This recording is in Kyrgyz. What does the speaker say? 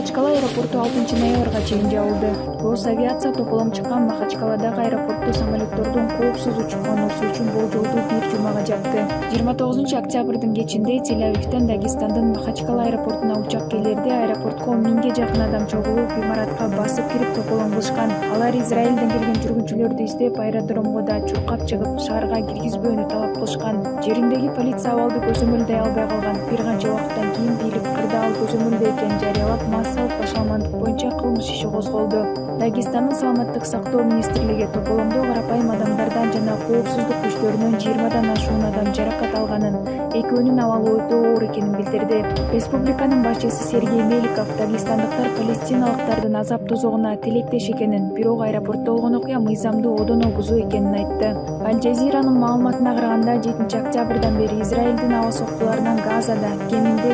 Махачкала аэропорту 6-ноябрга чейин жабылды. Росавиация тополоң чыккан Махачкаладагы аэропорту самолеттордун коопсуз учуп конуусу үчүн болжолду бир жумага жапты. 29 октябрдын кечинде Тель-Авивден Дагестандын Махачкала аэропортуна учак келерде аэропортко 1000ге жакын адам чогулуп, имаратка басып кирип тополоң кылышкан. Алар Израилден келген жүргүнчүлөрдү издеп аэродромго да чуркап чыгып, шаарга киргизбөөнү талап кылышкан. Жериндеги полиция абалды көзөмөлдөй албай калган. Бир канча убакыттан кийин бийлик кырда ал көзөмөлдө экенин жарыялап, массалык башаламандык боюнча кылмыш иши козголду. Дагестандын саламаттык сактоо министрлиги тополоңдо карапайым адамдардан жана коопсуздук күчтөрүнүн 20дан ашуун адам жаракат алганын, экөөнүн абалы өтө оор экенин билдирди. Республиканын башчысы Сергей Меликов дагестандыктар палестиналыктардын азап тозогуна тилектеш экенин, бирок аэропортто болгон окуя мыйзамды одоно бузуу экенин айтты. Аль-Жазиранын маалыматына караганда 7 октябрдан бери Израилдин аба соккуларынан Газада кеминде